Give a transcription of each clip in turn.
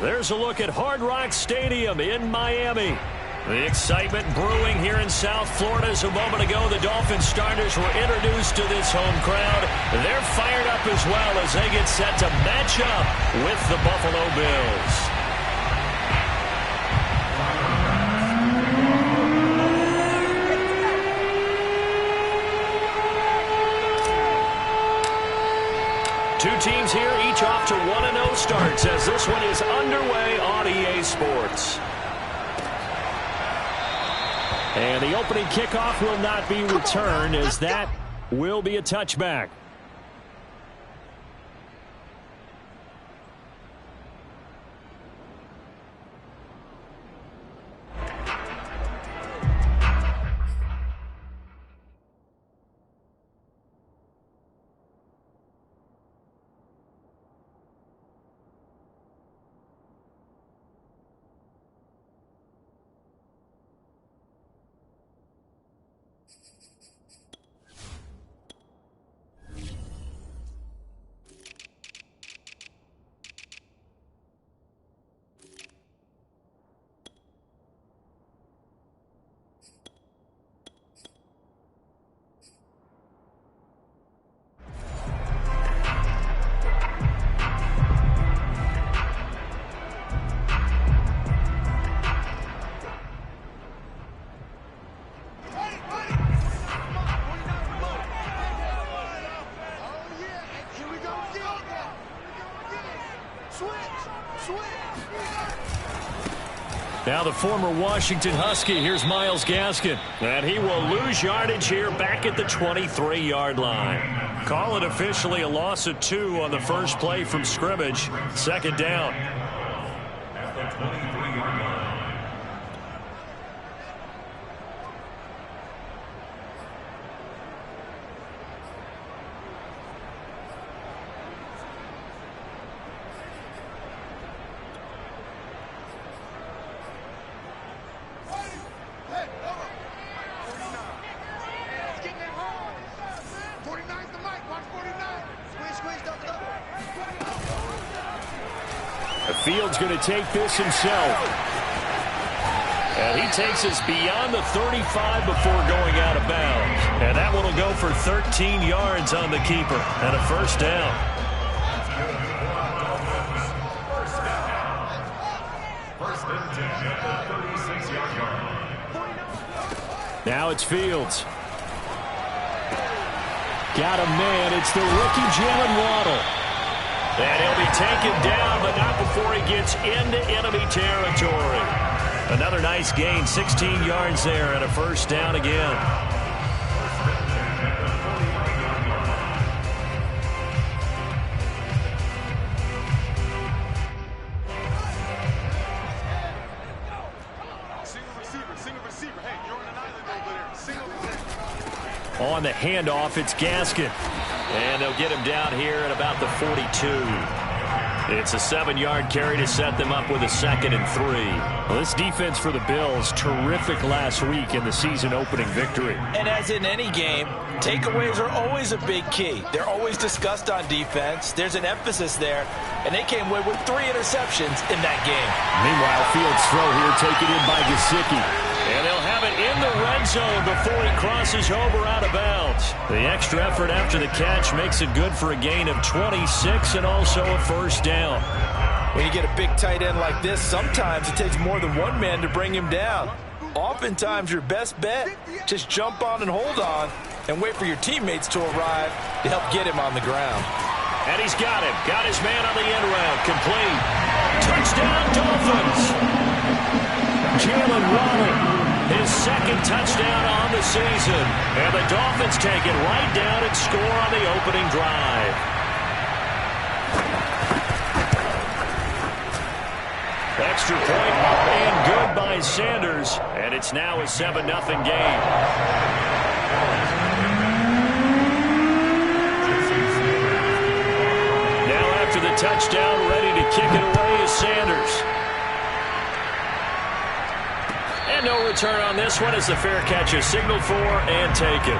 There's a look at Hard Rock Stadium in Miami. The excitement brewing here in South Florida as a moment ago the Dolphins starters were introduced to this home crowd. They're fired up as well as they get set to match up with the Buffalo Bills. Two teams here, each off to 1-0 starts as this one is underway on EA Sports. And the opening kickoff will not be returned as that will be a touchback. Now the former Washington Husky, here's Myles Gaskin. And he will lose yardage here back at the 23-yard line. Call it officially a loss of 2 on the first play from scrimmage. Second down. At the 23-yard line. Fields going to take this himself. And he takes us beyond the 35 before going out of bounds. And that one will go for 13 yards on the keeper and a first down. Now it's Fields. Got a man. It's the rookie Jalen Waddle. And he'll be taken down, but not before he gets into enemy territory. Another nice gain, 16 yards there, and a first down again. Single receiver. Hey, you're on an island over there. Single receiver. On the handoff, it's Gaskin. And they'll get him down here at about the 42. It's a 7-yard carry to set them up with a 2nd and 3. Well, this defense for the Bills, terrific last week in the season-opening victory. And as in any game, takeaways are always a big key. They're always discussed on defense. There's an emphasis there, and they came away with 3 interceptions in that game. Meanwhile, Fields' throw here taken in by Gesicki. And they'll have it in the red zone before he crosses over out of bounds. The extra effort after the catch makes it good for a gain of 26 and also a first down. When you get a big tight end like this, sometimes it takes more than one man to bring him down. Oftentimes, your best bet, just jump on and hold on and wait for your teammates to arrive to help get him on the ground. And he's got him. Got his man on the end route. Complete. Touchdown, Dolphins. Jalen Waddle. His 2nd touchdown on the season. And the Dolphins take it right down and score on the opening drive. Extra point up and good by Sanders. And it's now a 7-0 game. Now after the touchdown, ready to kick it away is Sanders. And no return on this one as the fair catch is signaled for and taken.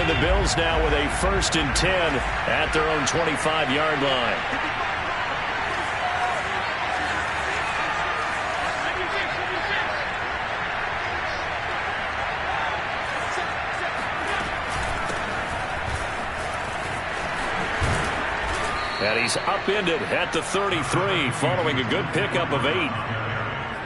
And the Bills now with a 1st and 10 at their own 25-yard line. And he's upended at the 33 following a good pickup of 8.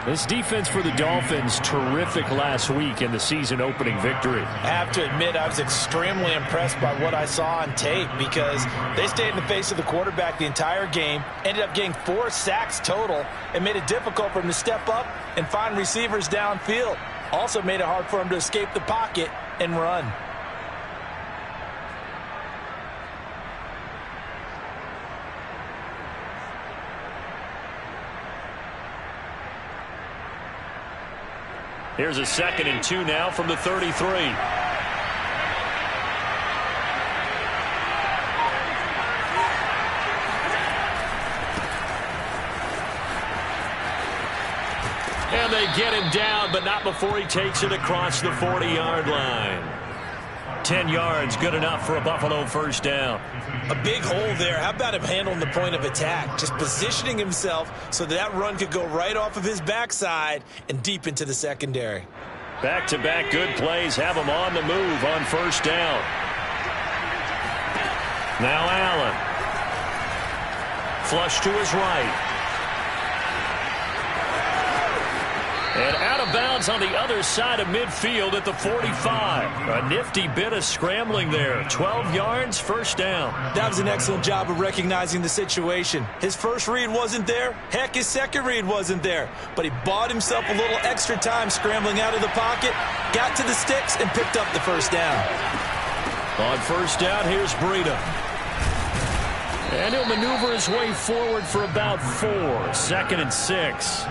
This defense for the Dolphins, terrific last week in the season-opening victory. I have to admit, I was extremely impressed by what I saw on tape because they stayed in the face of the quarterback the entire game, ended up getting 4 sacks total, and made it difficult for him to step up and find receivers downfield. Also made it hard for him to escape the pocket and run. Here's a 2nd and 2 now from the 33. And they get him down, but not before he takes it across the 40-yard line. 10 yards, good enough for a Buffalo 1st down. A big hole there. How about him handling the point of attack? Just positioning himself so that run could go right off of his backside and deep into the secondary. Back-to-back good plays have him on the move on 1st down. Now Allen. Flush to his right. And out of bounds on the other side of midfield at the 45. A nifty bit of scrambling there. 12 yards, 1st down. That was an excellent job of recognizing the situation. His first read wasn't there. Heck, his second read wasn't there. But he bought himself a little extra time scrambling out of the pocket, got to the sticks, and picked up the 1st down. On 1st down, here's Breida. And he'll maneuver his way forward for about 4. 2nd and 6.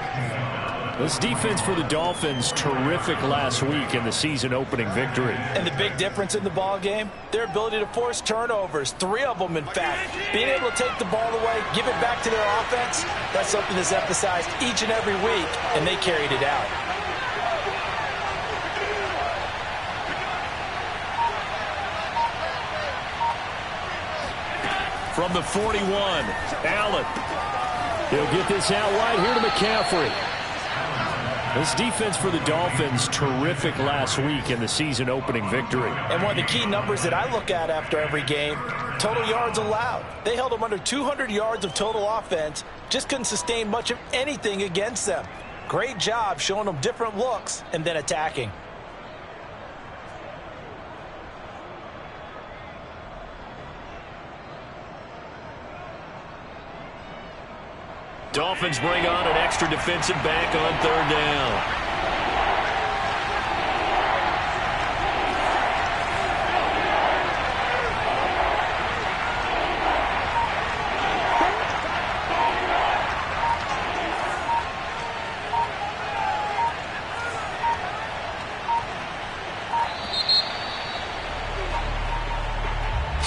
This defense for the Dolphins, terrific last week in the season-opening victory. And the big difference in the ball game, their ability to force turnovers, 3 of them in fact. Being able to take the ball away, give it back to their offense, that's something that's emphasized each and every week, and they carried it out. From the 41, Allen. He'll get this out wide here to McCaffrey. This defense for the Dolphins, terrific last week in the season-opening victory. And one of the key numbers that I look at after every game, total yards allowed. They held them under 200 yards of total offense, just couldn't sustain much of anything against them. Great job showing them different looks and then attacking. Dolphins bring on an extra defensive back on 3rd down.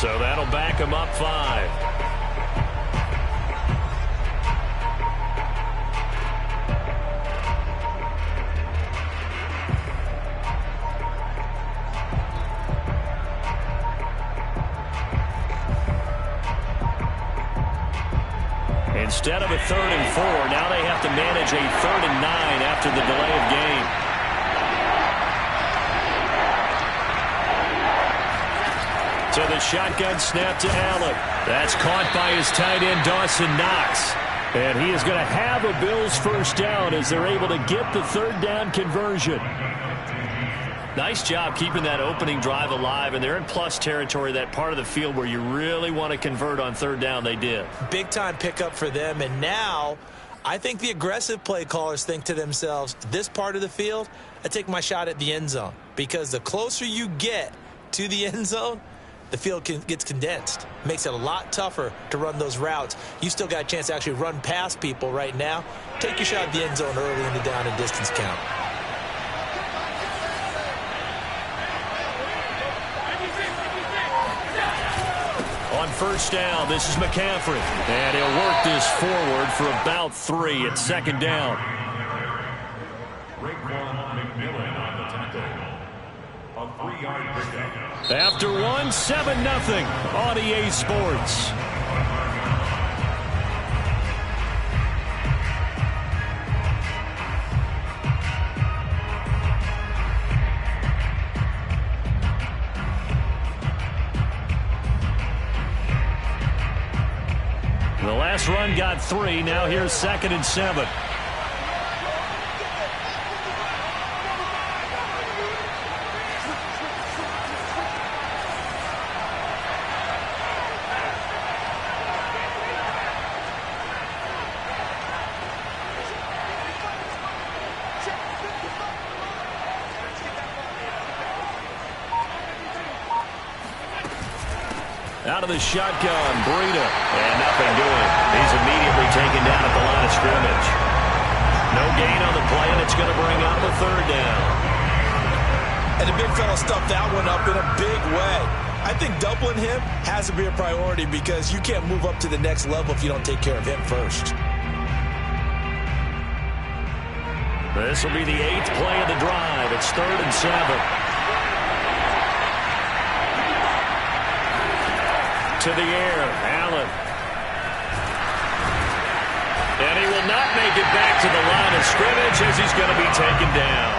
So that'll back him up 5. Instead of a 3rd and 4, now they have to manage a 3rd and 9 after the delay of game. So the shotgun snap to Allen. That's caught by his tight end, Dawson Knox. And he is going to have a Bills 1st down as they're able to get the 3rd down conversion. Nice job keeping that opening drive alive, and they're in plus territory, that part of the field where you really want to convert on 3rd down. They did. Big time pickup for them, and now I think the aggressive play callers think to themselves, this part of the field, I take my shot at the end zone, because the closer you get to the end zone, the field gets condensed. Makes it a lot tougher to run those routes. You still got a chance to actually run past people right now. Take your shot at the end zone early in the down and distance count. On 1st down, this is McCaffrey. And he'll work this forward for about 3 at 2nd down. Raekwon McMillan on the tackle. A 3-yard pickup. After one, 7-0 on EA Sports. The last run got 3. Now here's 2nd and 7. Out of the shotgun, Breida, and nothing doing. He's immediately taken down at the line of scrimmage. No gain on the play, and it's going to bring up a 3rd down. And the big fella stuffed that one up in a big way. I think doubling him has to be a priority because you can't move up to the next level if you don't take care of him first. This will be the 8th play of the drive. It's 3rd and 7. To the air, Allen. And he will not make it back to the line of scrimmage as he's going to be taken down.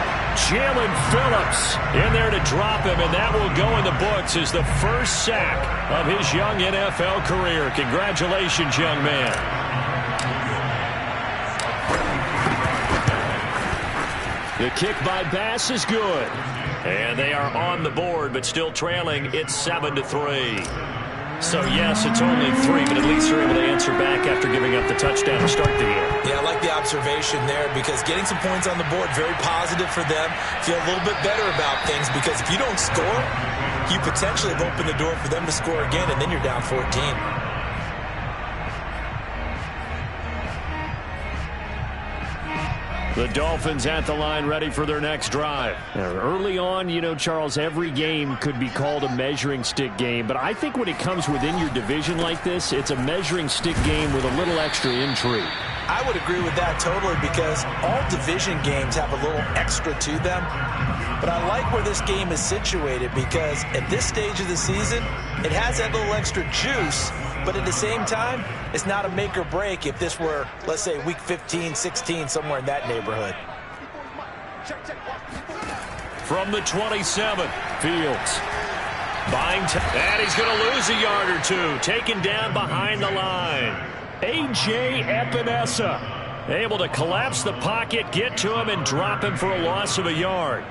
Jalen Phillips in there to drop him, and that will go in the books as the first sack of his young NFL career. Congratulations, young man. The kick by Bass is good. And they are on the board, but still trailing. It's 7-3. So, yes, it's only 3, but at least they're able to answer back after giving up the touchdown to start the game. Yeah, I like the observation there because getting some points on the board, very positive for them. Feel a little bit better about things because if you don't score, you potentially have opened the door for them to score again, and then you're down 14. The Dolphins at the line ready for their next drive. Early on, you know, Charles, every game could be called a measuring stick game. But I think when it comes within your division like this, it's a measuring stick game with a little extra intrigue. I would agree with that totally because all division games have a little extra to them. But I like where this game is situated because at this stage of the season, it has that little extra juice. But at the same time, it's not a make or break if this were, let's say, week 15, 16, somewhere in that neighborhood. From the 27, Fields. Buying and he's going to lose a yard or 2. Taken down behind the line. A.J. Epinesa able to collapse the pocket, get to him, and drop him for a loss of a yard.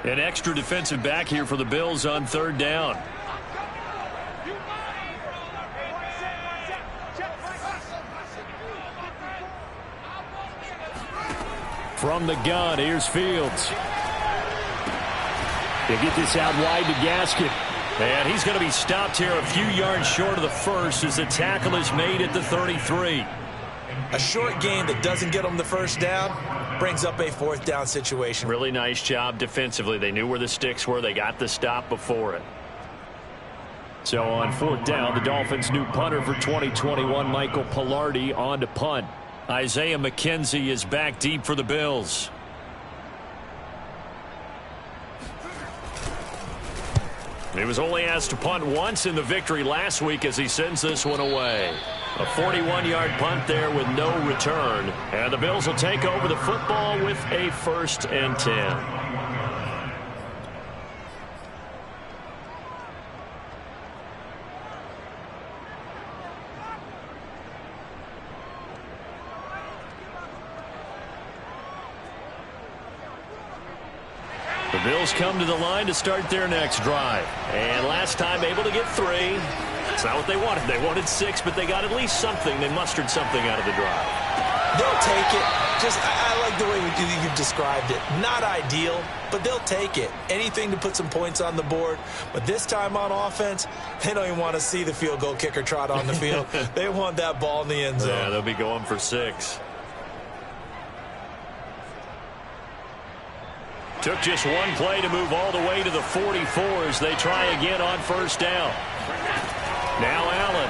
An extra defensive back here for the Bills on 3rd down. From the gun, here's Fields. They get this out wide to Gaskin. And he's going to be stopped here a few yards short of the first as the tackle is made at the 33. A short gain that doesn't get them the first down brings up a 4th down situation. Really nice job defensively. They knew where the sticks were. They got the stop before it. So on 4th down, the Dolphins' new punter for 2021, Michael Palardy, on to punt. Isaiah McKenzie is back deep for the Bills. He was only asked to punt once in the victory last week as he sends this one away. A 41-yard punt there with no return. And the Bills will take over the football with a 1st and 10. The Bills come to the line to start their next drive. And last time able to get 3. It's not what they wanted. They wanted 6, but they got at least something. They mustered something out of the drive. They'll take it. I like the way you've described it. Not ideal, but they'll take it. Anything to put some points on the board. But this time on offense, they don't even want to see the field goal kicker trot on the field. They want that ball in the end zone. Yeah, they'll be going for 6. Took just one play to move all the way to the 44 as they try again on 1st down. Now Allen.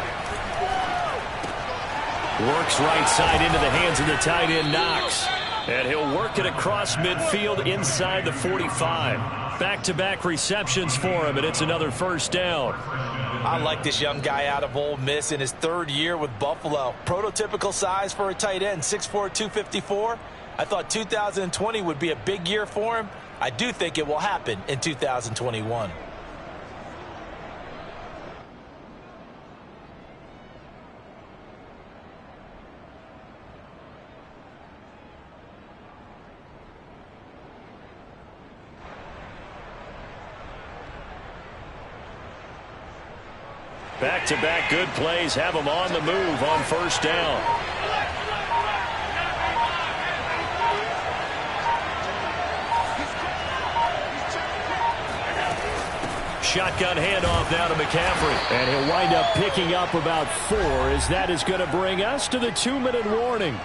Works right side into the hands of the tight end Knox. And he'll work it across midfield inside the 45. Back-to-back receptions for him, and it's another first down. I like this young guy out of Ole Miss in his third year with Buffalo. Prototypical size for a tight end, 6'4", 254. I thought 2020 would be a big year for him. I do think it will happen in 2021. Back-to-back good plays have him on the move on first down. Shotgun handoff now to McCaffrey. And he'll wind up picking up about 4 as that is going to bring us to the 2-minute warning.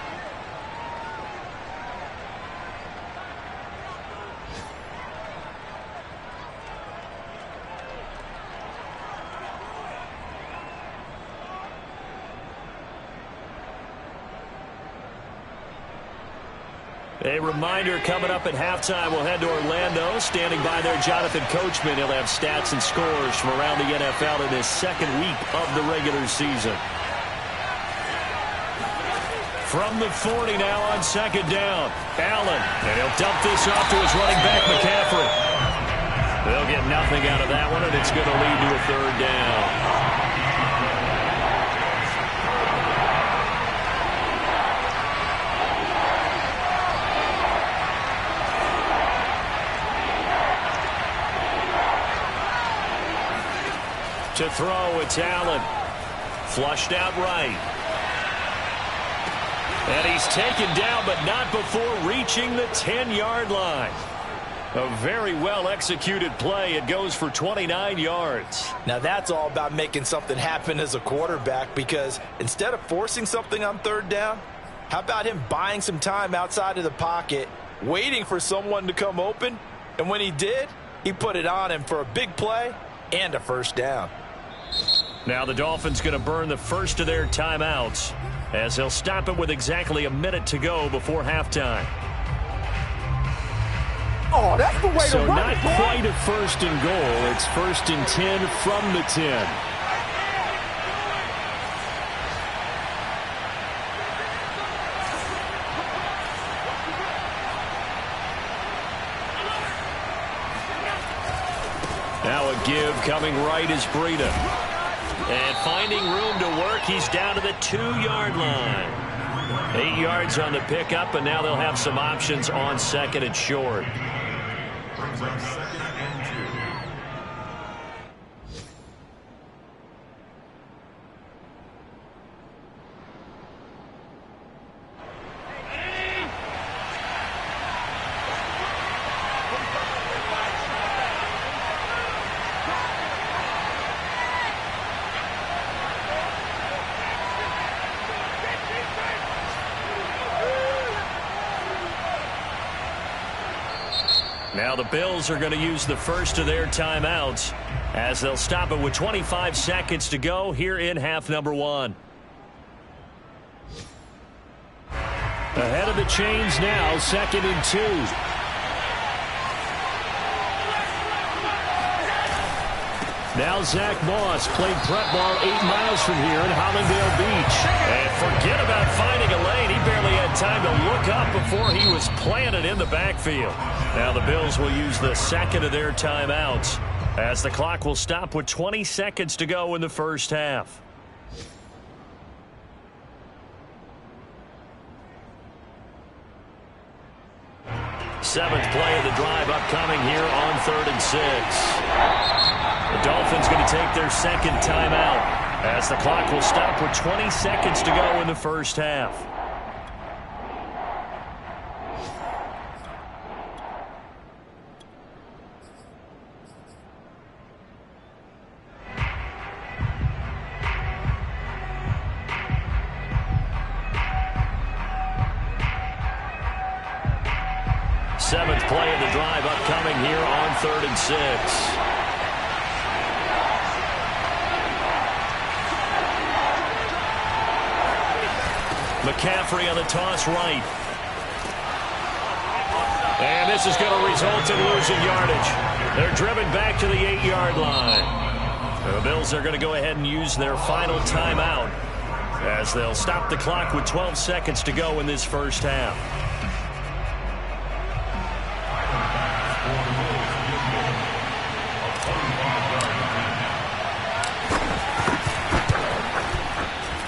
A reminder coming up at halftime, we'll head to Orlando. Standing by there, Jonathan Coachman. He'll have stats and scores from around the NFL in his second week of the regular season. From the 40 now on second down. Allen, and he'll dump this off to his running back, McCaffrey. They'll get nothing out of that one, and it's going to lead to a third down. To throw, it's Allen. Flushed out right. And he's taken down, but not before reaching the 10-yard line. A very well-executed play. It goes for 29 yards. Now that's all about making something happen as a quarterback, because instead of forcing something on third down, how about him buying some time outside of the pocket, waiting for someone to come open, and when he did, he put it on him for a big play and a first down. Now the Dolphins going to burn the first of their timeouts as they'll stop it with exactly a minute to go before halftime. Oh, that's the way so to run not it, boy. quite a first and goal. It's first and 10 from the 10. Now a give coming right is Breida. And finding room to work, he's down to the 2-yard line. 8 yards on the pickup, and now they'll have some options on second and short. Brings up second and 2. Now the Bills are going to use the first of their timeouts as they'll stop it with 25 seconds to go here in half number 1. Ahead of the chains now, second and 2. Now Zach Moss played prep ball 8 miles from here in Hollandale Beach. And forget about finding a lane. He barely had time to look up before he was planted in the backfield. Now the Bills will use the second of their timeouts as the clock will stop with 20 seconds to go in the first half. Seventh play of the drive upcoming here on 3rd and 6. The Dolphins going to take their second timeout as the clock will stop with 20 seconds to go in the first half. Seventh play of the drive upcoming here on 3rd and 6. McCaffrey on the toss right. And this is going to result in losing yardage. They're driven back to the 8-yard line. The Bills are going to go ahead and use their final timeout as they'll stop the clock with 12 seconds to go in this first half.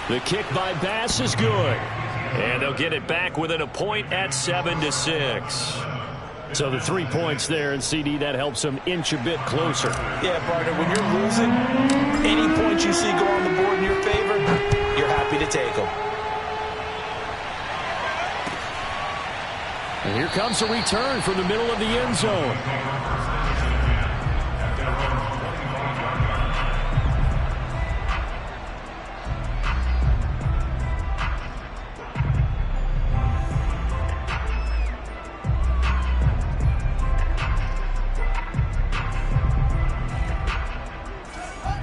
The kick by Bass is good. And they'll get it back within a point at 7-6. So the 3 points there, and CD, that helps them inch a bit closer. Yeah, partner, when you're losing, any points you see go on the board in your favor, you're happy to take them. And here comes a return from the middle of the end zone.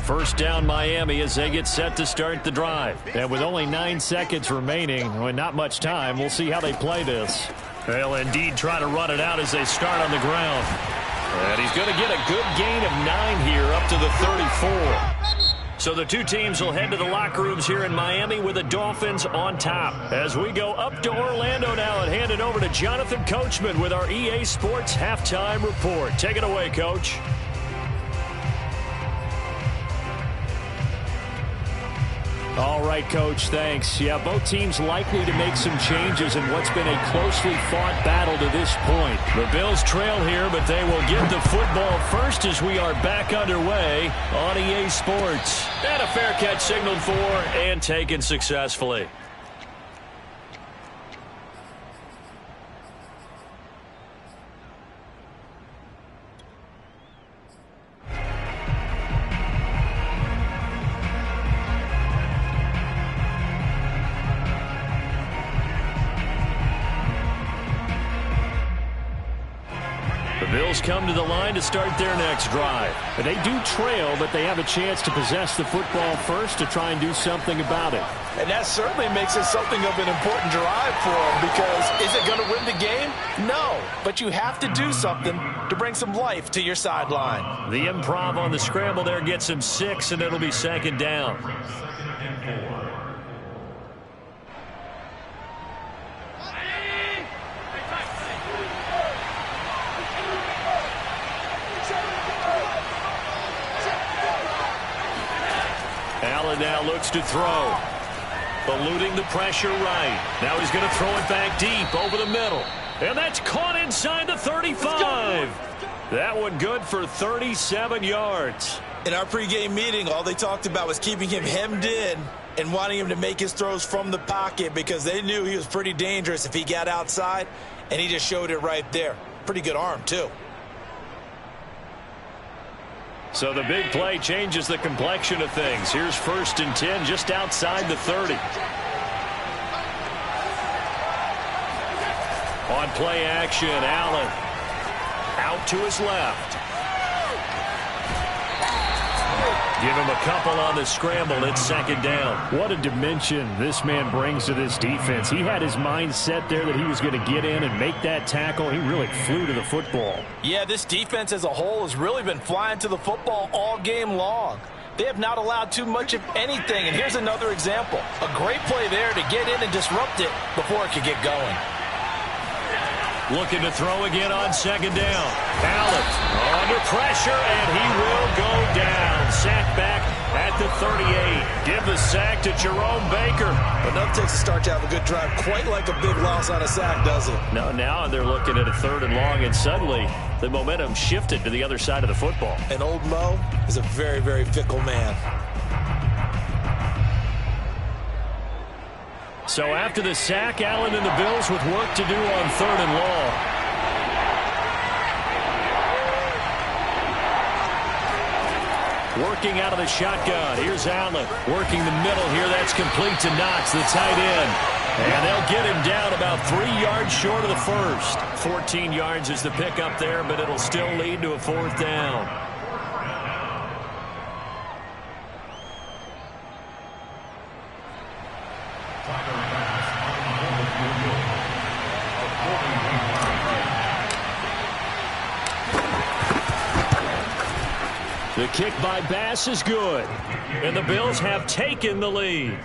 First down Miami as they get set to start the drive. And with only 9 seconds remaining, and not much time, we'll see how they play this. They'll indeed try to run it out as they start on the ground. And he's going to get a good gain of 9 here up to the 34. So the two teams will head to the locker rooms here in Miami with the Dolphins on top. As we go up to Orlando now and hand it over to Jonathan Coachman with our EA Sports Halftime Report. Take it away, Coach. All right, Coach, thanks. Yeah, both teams likely to make some changes in what's been a closely fought battle to this point. The Bills trail here, but they will get the football first as we are back underway on EA Sports. And a fair catch signaled for and taken successfully. Bills come to the line to start their next drive. But they do trail, but they have a chance to possess the football first to try and do something about it. And that certainly makes it something of an important drive for them, because is it going to win the game? No, but you have to do something to bring some life to your sideline. The improv on the scramble there gets him 6, and it'll be second down. Allen now looks to throw. Eluding the pressure right. Now he's going to throw it back deep over the middle. And that's caught inside the 35. That one good for 37 yards. In our pregame meeting, all they talked about was keeping him hemmed in and wanting him to make his throws from the pocket, because they knew he was pretty dangerous if he got outside, and he just showed it right there. Pretty good arm, too. So the big play changes the complexion of things. Here's 1st and 10 just outside the 30. On play action, Allen out to his left. Give him a couple on the scramble. It's second down. What a dimension this man brings to this defense. He had his mind set there that he was going to get in and make that tackle. He really flew to the football. Yeah, this defense as a whole has really been flying to the football all game long. They have not allowed too much of anything, and here's another example. A great play there to get in and disrupt it before it could get going. Looking to throw again on second down. Allen under pressure, and he will go down. Sacked back at the 38. Give the sack to Jerome Baker. But nothing takes a start to have a good drive. Quite like a big loss on a sack, does it? No, now they're looking at a 3rd and long, and suddenly the momentum shifted to the other side of the football. And old Mo is a very, very fickle man. So after the sack, Allen and the Bills with work to do on 3rd and long. Working out of the shotgun. Here's Allen working the middle here. That's complete to Knox, the tight end. And they'll get him down about 3 yards short of the first. 14 yards is the pickup there, but it'll still lead to a 4th down. The kick by Bass is good. And the Bills have taken the lead.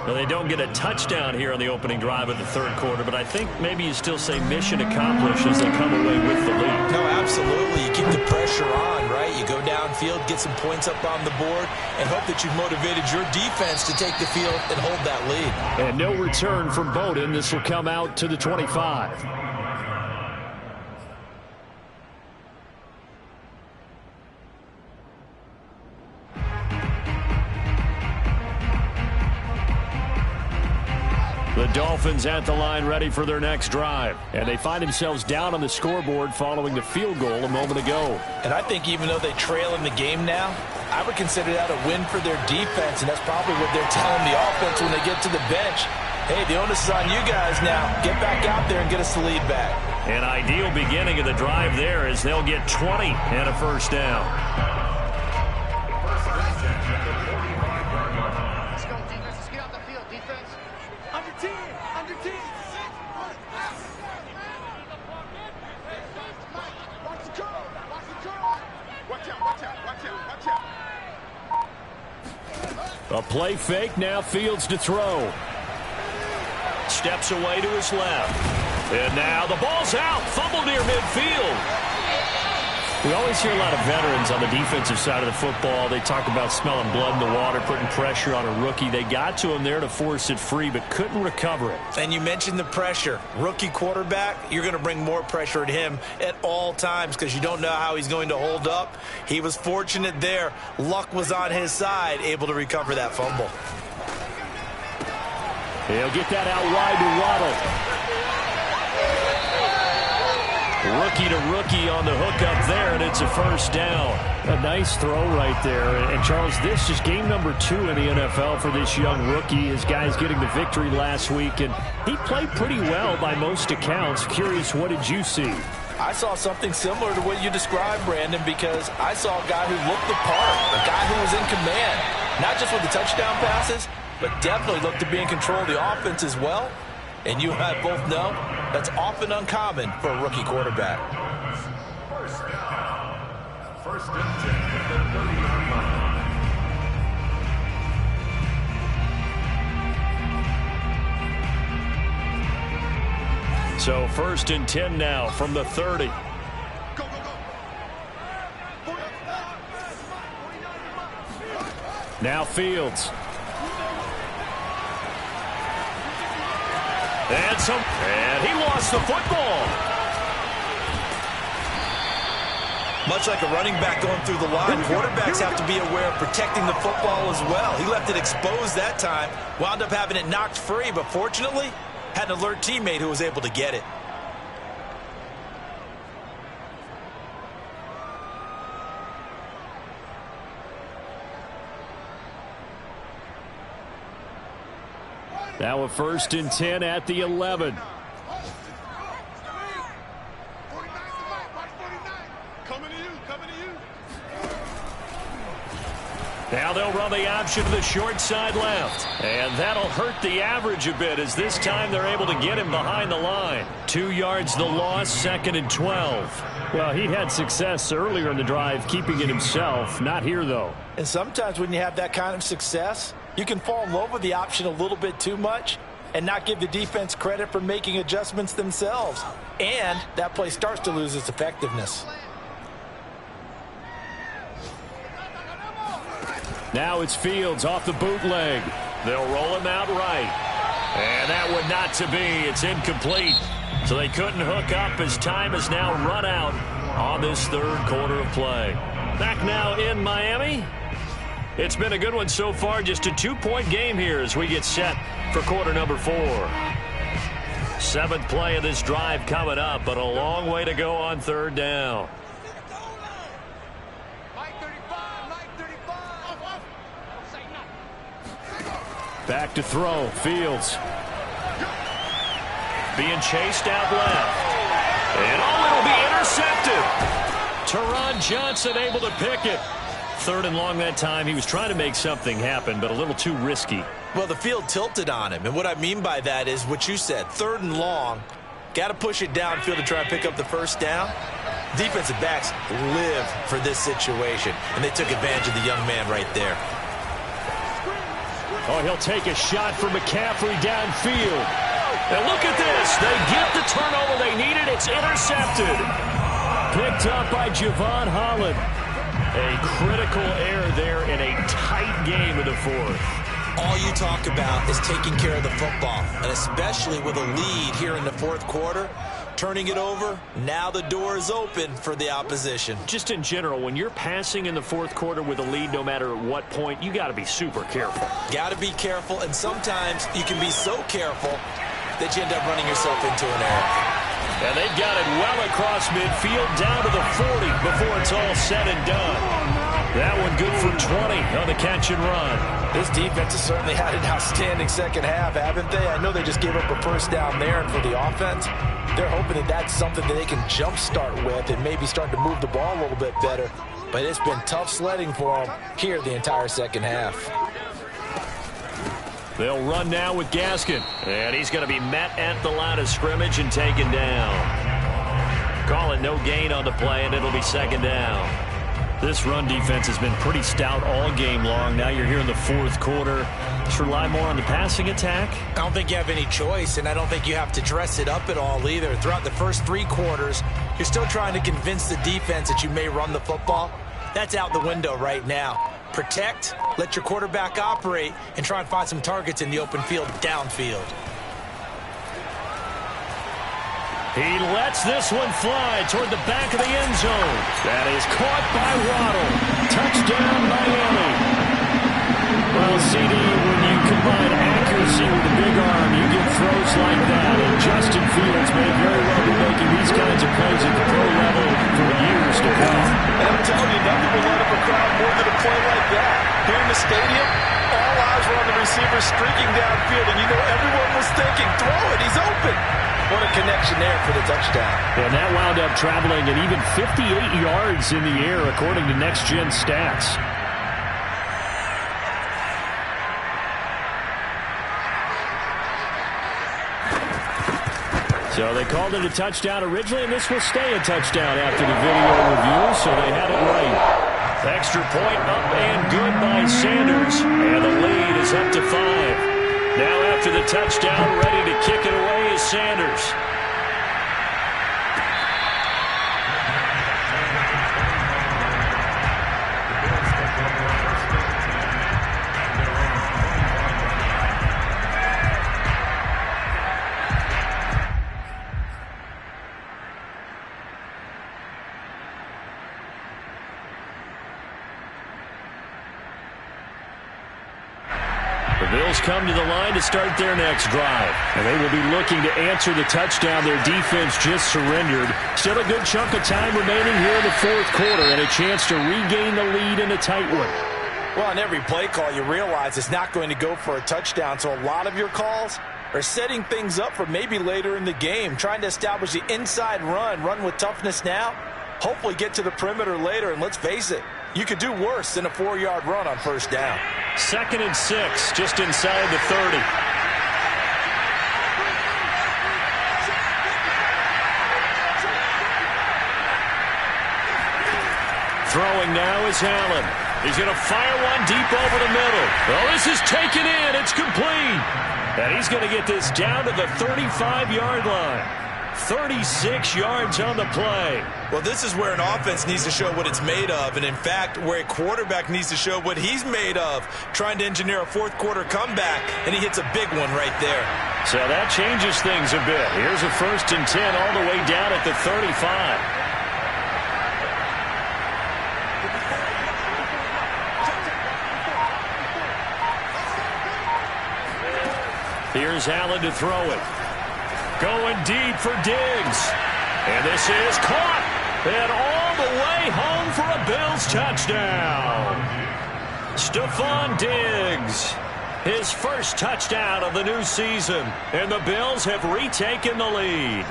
Now, they don't get a touchdown here on the opening drive of the third quarter, but I think maybe you still say mission accomplished as they come away with the lead. No, absolutely. You keep the pressure on, right? You go downfield, get some points up on the board, and hope that you've motivated your defense to take the field and hold that lead. And no return from Bowden. This will come out to the 25. The Dolphins at the line ready for their next drive. And they find themselves down on the scoreboard following the field goal a moment ago. And I think even though they trail in the game now, I would consider that a win for their defense, and that's probably what they're telling the offense when they get to the bench. Hey, the onus is on you guys now. Get back out there and get us the lead back. An ideal beginning of the drive there as they'll get 20 and a first down. A play fake, now Fields to throw. Steps away to his left. And now the ball's out. Fumble near midfield. We always hear a lot of veterans on the defensive side of the football. They talk about smelling blood in the water, putting pressure on a rookie. They got to him there to force it free, but couldn't recover it. And you mentioned the pressure. Rookie quarterback, you're going to bring more pressure at him at all times because you don't know how he's going to hold up. He was fortunate there. Luck was on his side, able to recover that fumble. He'll get that out wide to Waddle. Rookie to rookie on the hook up there, and it's a first down. A nice throw right there. And Charles, this is game number 2 in the NFL for this young rookie. His guys getting the victory last week, and he played pretty well by most accounts. Curious, what did you see? I saw something similar to what you described, Brandon, because I saw a guy who looked the part, a guy who was in command, not just with the touchdown passes, but definitely looked to be in control of the offense as well. And you and I both know that's often uncommon for a rookie quarterback. First and 10 at the 30-yard line. So first and 10 now from the 30. Go, go, go. Now Fields. And he lost the football. Much like a running back going through the line, quarterbacks have to be aware of protecting the football as well. He left it exposed that time, wound up having it knocked free, but fortunately, had an alert teammate who was able to get it. Now a first and 10 at the 11. Now they'll run the option to the short side left. And that'll hurt the average a bit as this time they're able to get him behind the line. 2 yards the loss, second and 12. Well, he had success earlier in the drive keeping it himself. Not here, though. And sometimes when you have that kind of success, you can fall in love with the option a little bit too much and not give the defense credit for making adjustments themselves. And that play starts to lose its effectiveness. Now it's Fields off the bootleg. They'll roll him out right. And that would not to be. It's incomplete. So they couldn't hook up as time is now run out on this third quarter of play. Back now in Miami. It's been a good one so far. Just a 2-point game here as we get set for quarter number 4. 7th play of this drive coming up, but a long way to go on third down. Back to throw. Fields. Being chased out left. And it'll be intercepted. Teron Johnson able to pick it. 3rd and long that time. He was trying to make something happen, but a little too risky. Well, the field tilted on him. And what I mean by that is what you said. 3rd and long. Got to push it downfield to try and pick up the first down. Defensive backs live for this situation, and they took advantage of the young man right there. Oh, he'll take a shot for McCaffrey downfield. And look at this. They get the turnover they needed. It's intercepted. Picked up by Javon Holland. A critical error there in a tight game in the fourth. All you talk about is taking care of the football, and especially with a lead here in the fourth quarter. Turning it over, now the door is open for the opposition. Just in general, when you're passing in the fourth quarter with a lead, no matter what point, you got to be super careful. Got to be careful, and sometimes you can be so careful that you end up running yourself into an error. And they've got it well across midfield, down to the 40 before it's all said and done. That one good for 20 on the catch and run. This defense has certainly had an outstanding second half, haven't they? I know they just gave up a first down there, and for the offense, they're hoping that that's something that they can jumpstart with and maybe start to move the ball a little bit better. But it's been tough sledding for them here the entire second half. They'll run now with Gaskin. And he's going to be met at the line of scrimmage and taken down. Call it no gain on the play, and it'll be second down. This run defense has been pretty stout all game long. Now you're here in the fourth quarter. Just rely more on the passing attack. I don't think you have any choice, and I don't think you have to dress it up at all either. Throughout the first three quarters, you're still trying to convince the defense that you may run the football. That's out the window right now. Protect, let your quarterback operate, and try and find some targets in the open field downfield. He lets this one fly toward the back of the end zone. That is caught by Waddle. Touchdown, Miami. Well, CD, when you combine accuracy with a big arm, you get throws like that. And Justin Fields may very well be making these kinds of plays at the pro level for years to come. And I'm telling you, nothing will light up a crowd more than a play like that. Here in the stadium, all eyes were on the receiver streaking downfield, and you know everyone was thinking, throw it, he's open. What a connection there for the touchdown. And that wound up traveling an even 58 yards in the air, according to Next Gen Stats. So they called it a touchdown originally, and this will stay a touchdown after the video review, so they had it right. Extra point up and good by Sanders, and the lead is up to 5. Now after the touchdown, ready to kick it away is Sanders. The Bills come to the line to start their next drive. And they will be looking to answer the touchdown their defense just surrendered. Still a good chunk of time remaining here in the fourth quarter and a chance to regain the lead in a tight one. Well, on every play call, you realize it's not going to go for a touchdown, so a lot of your calls are setting things up for maybe later in the game, trying to establish the inside run with toughness now, hopefully get to the perimeter later, and let's face it, you could do worse than a 4-yard run on first down. 2nd and 6, just inside the 30. Throwing now is Allen. He's going to fire one deep over the middle. Oh, this is taken in. It's complete. And he's going to get this down to the 35-yard line. 36 yards on the play. Well, this is where an offense needs to show what it's made of, and in fact, where a quarterback needs to show what he's made of, trying to engineer a fourth quarter comeback, and he hits a big one right there. So that changes things a bit. Here's a 1st and 10 all the way down at the 35. Here's Allen to throw it. Going deep for Diggs. And this is caught. And all the way home for a Bills touchdown. Stephon Diggs. His first touchdown of the new season. And the Bills have retaken the lead.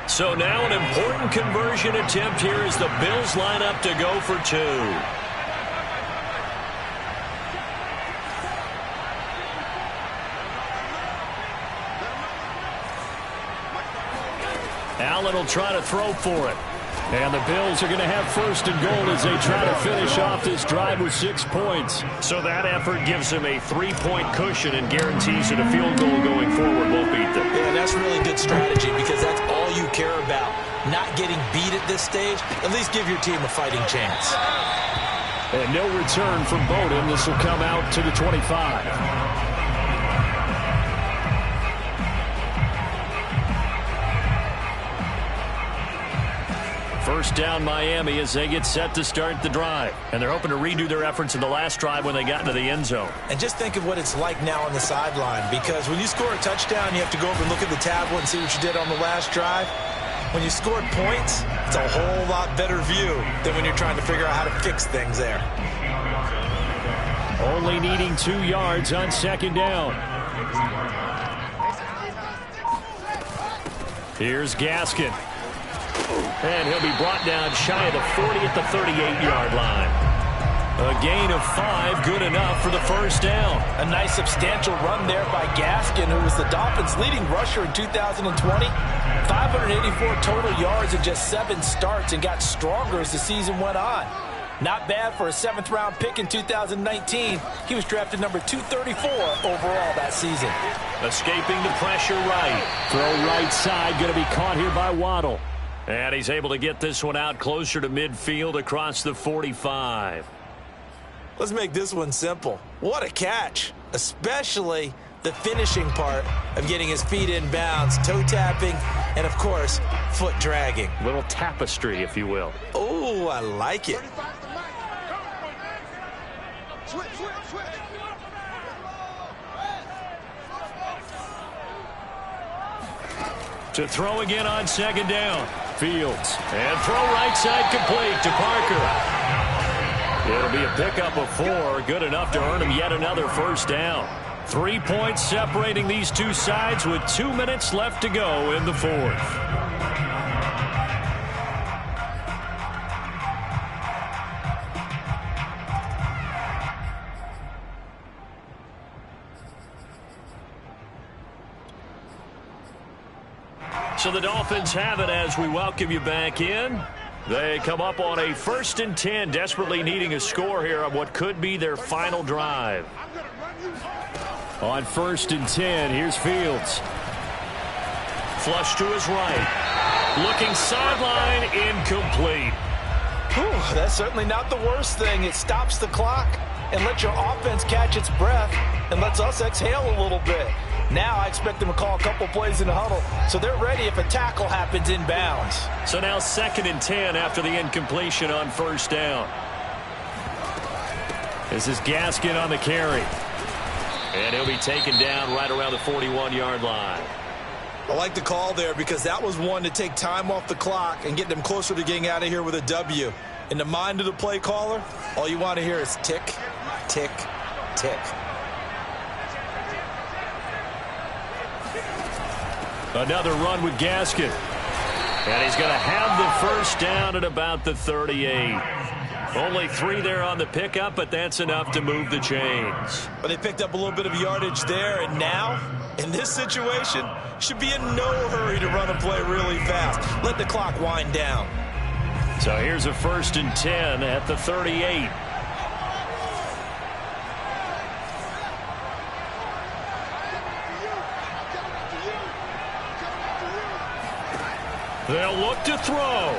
So now an important conversion attempt here as the Bills line up to go for 2. Allen will try to throw for it. And the Bills are going to have first and goal as they try to finish off this drive with 6 points. So that effort gives them a 3-point cushion and guarantees that a field goal going forward won't beat them. Yeah, that's really good strategy because that's all you care about. Not getting beat at this stage, at least give your team a fighting chance. And no return from Bowden. This will come out to the 25. First down Miami as they get set to start the drive. And they're hoping to redo their efforts in the last drive when they got into the end zone. And just think of what it's like now on the sideline, because when you score a touchdown, you have to go over and look at the tablet and see what you did on the last drive. When you scored points, it's a whole lot better view than when you're trying to figure out how to fix things there. Only needing 2 yards on second down. Here's Gaskin. And he'll be brought down shy of the 40 at the 38-yard line. A gain of 5, good enough for the first down. A nice substantial run there by Gaskin, who was the Dolphins' leading rusher in 2020. 584 total yards in just 7 starts and got stronger as the season went on. Not bad for a 7th-round pick in 2019. He was drafted number 234 overall that season. Escaping the pressure right. Throw right side, going to be caught here by Waddle. And he's able to get this one out closer to midfield across the 45. Let's make this one simple. What a catch, especially the finishing part of getting his feet in bounds, toe tapping, and, of course, foot dragging. Little tapestry, if you will. Oh, I like it. Switch, switch, switch. To throw again on second down. Fields. And throw right side complete to Parker. It'll be a pickup of 4. Good enough to earn him yet another first down. 3 points separating these two sides with 2 minutes left to go in the fourth. So the Dolphins have it as we welcome you back in. They come up on a 1st and 10, desperately needing a score here on what could be their final drive. On 1st and 10, here's Fields. Flush to his right. Looking sideline, incomplete. Whew, that's certainly not the worst thing. It stops the clock and lets your offense catch its breath and lets us exhale a little bit. Now I expect them to call a couple plays in the huddle, so they're ready if a tackle happens inbounds. So now 2nd and 10 after the incompletion on first down. This is Gaskin on the carry. And he'll be taken down right around the 41-yard line. I like the call there because that was one to take time off the clock and get them closer to getting out of here with a W. In the mind of the play caller, all you want to hear is tick, tick, tick. Another run with Gaskin. And he's going to have the first down at about the 38. Only 3 there on the pickup, but that's enough to move the chains. But they picked up a little bit of yardage there, and now, in this situation, should be in no hurry to run a play really fast. Let the clock wind down. So here's a 1st and 10 at the 38. They'll look to throw.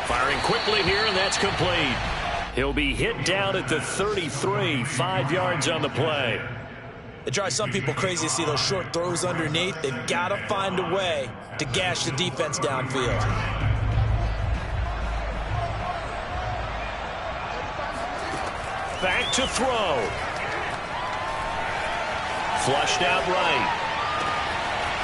Firing quickly here, and that's complete. He'll be hit down at the 33, 5 yards on the play. It drives some people crazy to see those short throws underneath. They've got to find a way to gash the defense downfield. Back to throw. Flushed out right.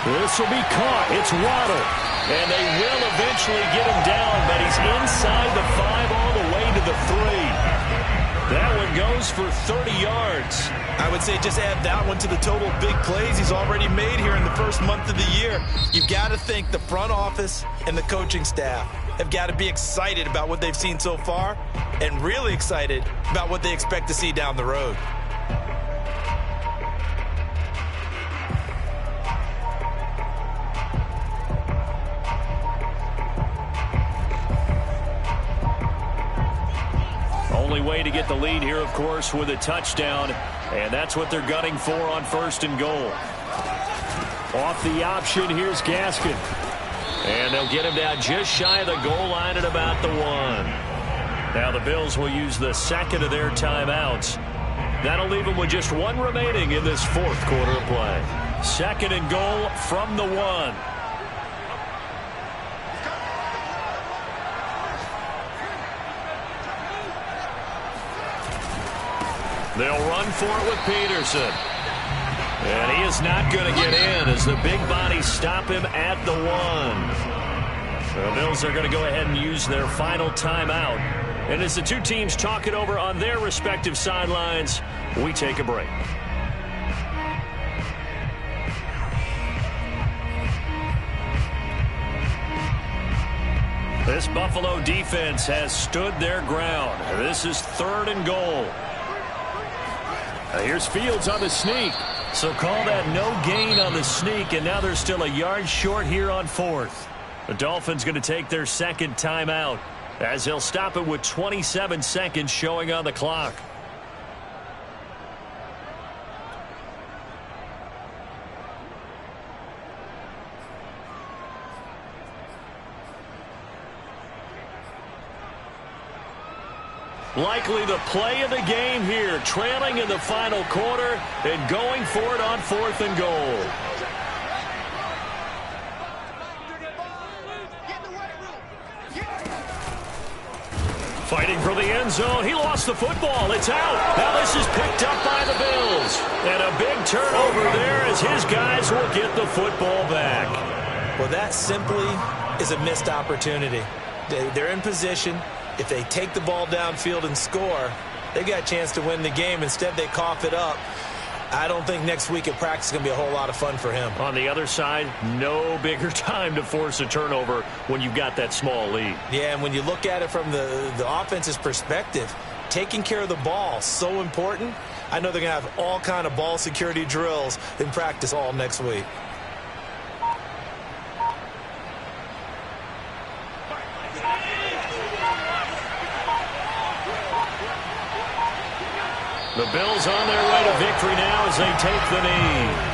This will be caught. It's Waddle. And they will eventually get him down, but he's inside the 5 all the way to the 3. That one goes for 30 yards. I would say just add that one to the total big plays he's already made here in the first month of the year. You've got to think the front office and the coaching staff have got to be excited about what they've seen so far and really excited about what they expect to see down the road. Only way to get the lead here, of course, with a touchdown, and that's what they're gunning for on 1st and goal. Off the option, here's Gaskin. And they'll get him down just shy of the goal line at about the 1. Now the Bills will use the second of their timeouts. That'll leave them with just 1 remaining in this 4th quarter of play. 2nd and goal from the 1. They'll run for it with Peterson. And he is not going to get in as the big bodies stop him at the 1. The Bills are going to go ahead and use their final timeout. And as the two teams talk it over on their respective sidelines, we take a break. This Buffalo defense has stood their ground. This is 3rd and goal. Here's Fields on the sneak. So call that no gain on the sneak, and now they're still a yard short here on 4th. The Dolphins going to take their 2nd timeout as they'll stop it with 27 seconds showing on the clock. Likely the play of the game here, trailing in the final quarter and going for it on 4th and goal. Fighting for the end zone. He lost the football. It's out. Now this is picked up by the Bills. And a big turnover there as his guys will get the football back. Well, that simply is a missed opportunity. They're in position. If they take the ball downfield and score, they've got a chance to win the game. Instead, they cough it up. I don't think next week at practice is going to be a whole lot of fun for him. On the other side, no bigger time to force a turnover when you've got that small lead. Yeah, and when you look at it from the offense's perspective, taking care of the ball, so important. I know they're going to have all kind of ball security drills in practice all next week. The Bills on their way to victory now as they take the knee.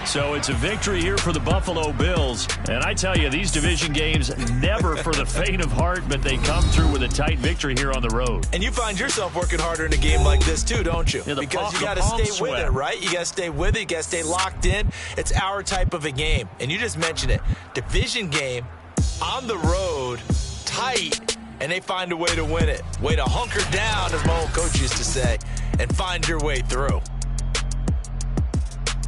So it's a victory here for the Buffalo Bills. And I tell you, these division games, never for the faint of heart, but they come through with a tight victory here on the road. And you find yourself working harder in a game like this too, don't you? Yeah, because you got to stay with it, right? You got to stay with it. You got to stay locked in. It's our type of a game. And you just mentioned it. Division game, on the road, tight, and they find a way to win it. Way to hunker down, as my old coach used to say, and find your way through.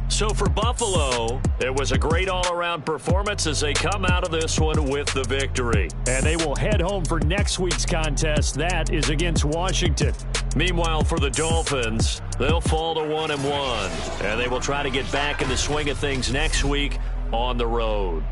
So for Buffalo, it was a great all-around performance as they come out of this one with the victory. And they will head home for next week's contest. That is against Washington. Meanwhile, for the Dolphins, they'll fall to 1-1. And they will try to get back in the swing of things next week on the road.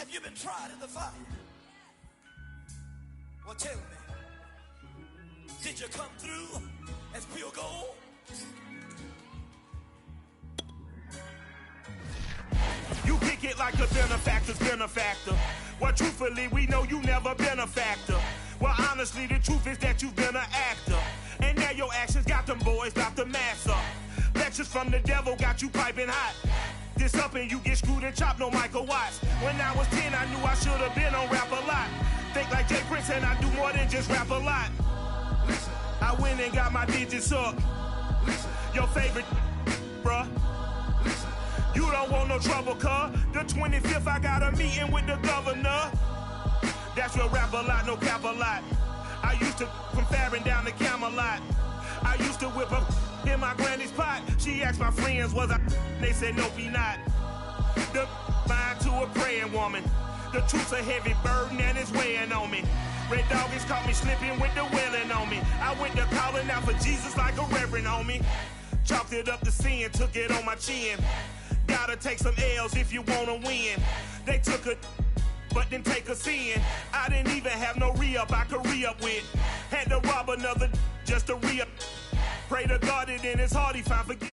Have you been tried in the fire? Well, tell me, did you come through as pure gold? You kick it like a benefactor's benefactor. Well, truthfully, we know you never been a factor. Well, honestly, the truth is that you've been an actor. And now your actions got them boys about to mass up. Lectures from the devil got you piping hot. This up and you get screwed and chopped, no Michael Watts. When I was 10, I knew I should have been on rap a lot. Think like Jay Prince and I do more than just rap a lot. Listen. I went and got my digits up. Listen. Your favorite, bruh. Listen. You don't want no trouble, cuz. The 25th, I got a meeting with the governor. That's real rap a lot, no cap a lot. I used to from Farron down to Camelot. I used to whip up in my granny's pot. She asked my friends, was I? They said, no, be not. The mind to a praying woman. The truth's a heavy burden and it's weighing on me. Red Doggies caught me slipping with the wailing on me. I went to calling out for Jesus like a reverend on me. Chalked it up to sin, took it on my chin. Gotta take some L's if you wanna win. They took a but didn't take a sin. I didn't even have no re-up I could re-up with. Had to rob another just to re-up. Pray to God that in his heart he found forgiveness.